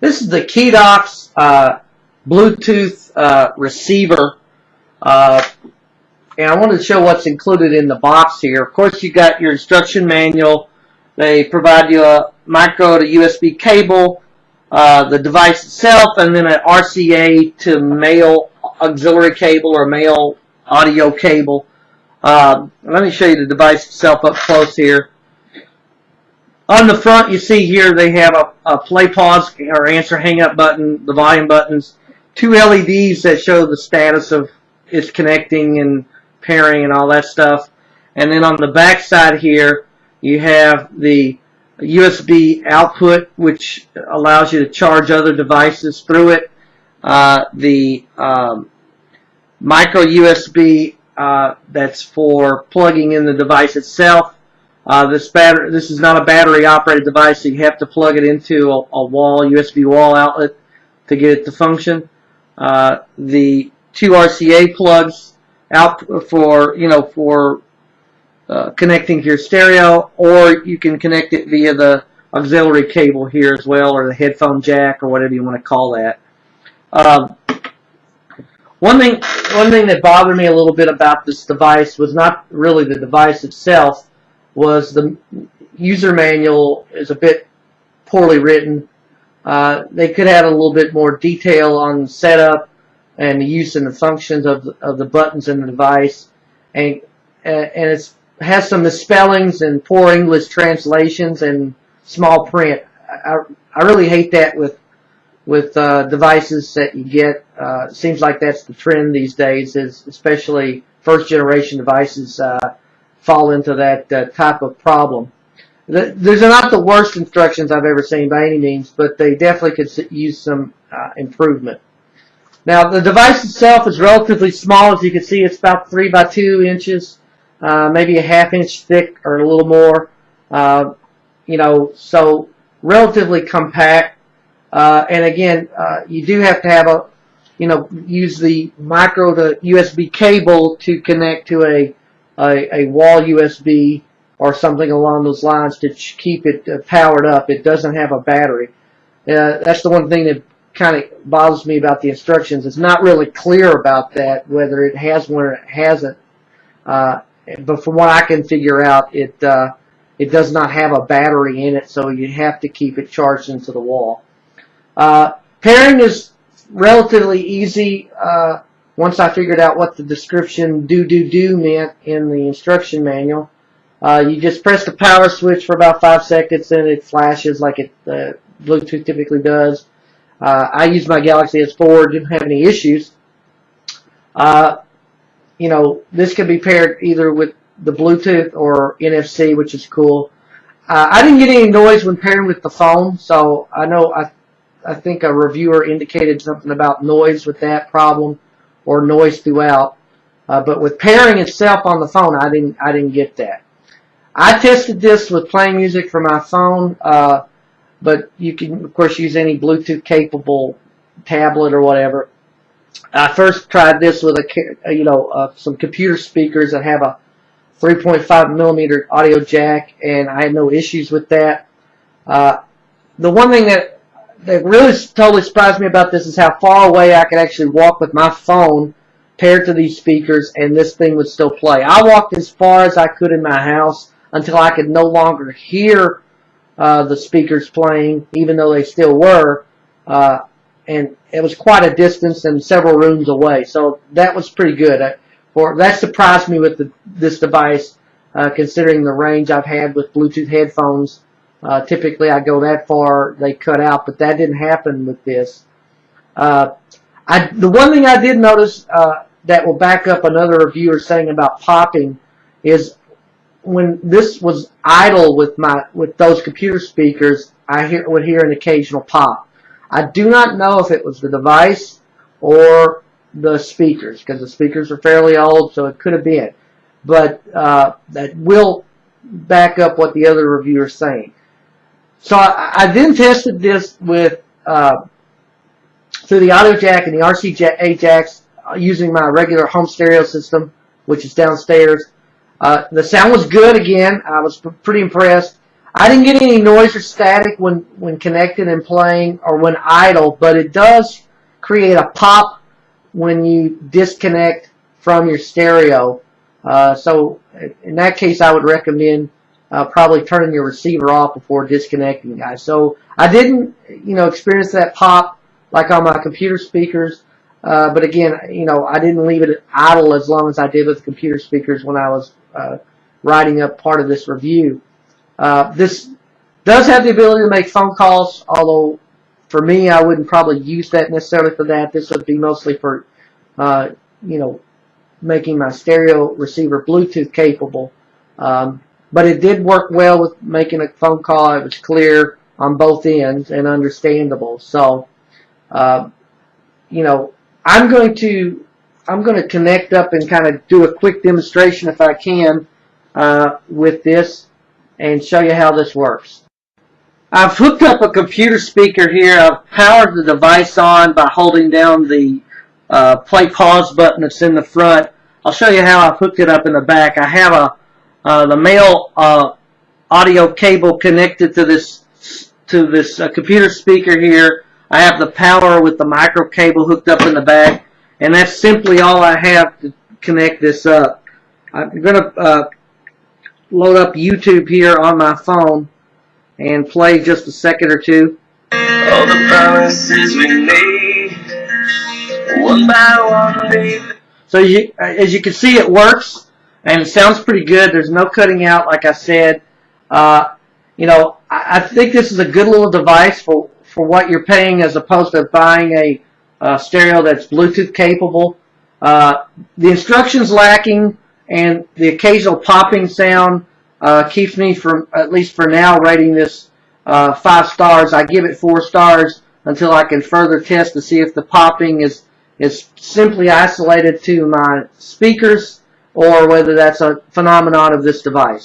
This is the Keedox Bluetooth receiver, and I wanted to show what's included in the box here. Of course, you got your instruction manual. They provide you a micro to USB cable, the device itself, and then an RCA to male auxiliary cable or male audio cable. Let me show you the device itself up close here. On the front, you see here they have a play, pause, or answer, hang up button, the volume buttons, two LEDs that show the status of its connecting and pairing and all that stuff. And then on the back side here, you have the USB output, which allows you to charge other devices through it. The micro USB that's for plugging in the device itself. This is not a battery-operated device, so you have to plug it into a USB wall outlet to get it to function. The two RCA plugs out for connecting to your stereo, or you can connect it via the auxiliary cable here as well, or the headphone jack, or whatever you want to call that. One thing that bothered me a little bit about this device was not really the device itself. Was the user manual is a bit poorly written. They could add a little bit more detail on the setup and the use and the functions of the buttons in the device, and it has some misspellings and poor English translations and small print. I really hate that with devices that you get. It seems like that's the trend these days, especially first generation devices fall into that type of problem. These are not the worst instructions I've ever seen by any means, but they definitely could use some improvement. Now, the device itself is relatively small. As you can see, it's about 3 by 2 inches, maybe a ½ inch thick or a little more. So relatively compact. And again, you do have to have use the micro to USB cable to connect to a wall USB or something along those lines to keep it powered up. It doesn't have a battery. That's the one thing that kind of bothers me about the instructions. It's not really clear about that, whether it has one or it hasn't. But from what I can figure out, it does not have a battery in it, so you have to keep it charged into the wall. Pairing is relatively easy. Once I figured out what the description do meant in the instruction manual, you just press the power switch for about 5 seconds and it flashes like Bluetooth typically does. I use my Galaxy S4, didn't have any issues. This can be paired either with the Bluetooth or NFC, which is cool. I didn't get any noise when pairing with the phone, so I think a reviewer indicated something about noise with that problem, or noise throughout. But with pairing itself on the phone, I didn't get that. I tested this with playing music from my phone, but you can of course use any Bluetooth capable tablet or whatever. I first tried this with some computer speakers that have a 3.5 millimeter audio jack, and I had no issues with that. The one thing that really totally surprised me about this is how far away I could actually walk with my phone paired to these speakers, and this thing would still play. I walked as far as I could in my house until I could no longer hear the speakers playing, even though they still were, and it was quite a distance and several rooms away. So that was pretty good. That surprised me with this device, considering the range I've had with Bluetooth headphones. Typically I go that far, they cut out, but that didn't happen with this. The one thing I did notice that will back up another reviewer saying about popping is when this was idle with those computer speakers, I would hear an occasional pop. I do not know if it was the device or the speakers, because the speakers are fairly old, so it could have been. But that will back up what the other reviewer is saying. So I then tested this with through the audio jack and the RCA jacks using my regular home stereo system, which is downstairs. The sound was good again. I was pretty impressed. I didn't get any noise or static when connected and playing or when idle, but it does create a pop when you disconnect from your stereo. So in that case, I would recommend probably turning your receiver off before disconnecting, guys. So I didn't, experience that pop like on my computer speakers. But again, I didn't leave it idle as long as I did with the computer speakers when I was writing up part of this review. This does have the ability to make phone calls, although for me, I wouldn't probably use that necessarily for that. This would be mostly for, making my stereo receiver Bluetooth capable. But it did work well with making a phone call. It was clear on both ends and understandable. So, I'm going to connect up and kind of do a quick demonstration if I can with this and show you how this works. I've hooked up a computer speaker here. I've powered the device on by holding down the play pause button that's in the front. I'll show you how I've hooked it up in the back. I have the male audio cable connected to this computer speaker here. I have the power with the micro cable hooked up in the back, and that's simply all I have to connect this up. I'm going to load up YouTube here on my phone and play just a second or two. All the promises we made, one by one. So as you can see, it works, and it sounds pretty good. There's no cutting out, like I said. I think this is a good little device for what you're paying as opposed to buying a stereo that's Bluetooth capable. The instructions lacking and the occasional popping sound keeps me from, at least for now, rating this 5 stars. I give it 4 stars until I can further test to see if the popping is simply isolated to my speakers or whether that's a phenomenon of this device.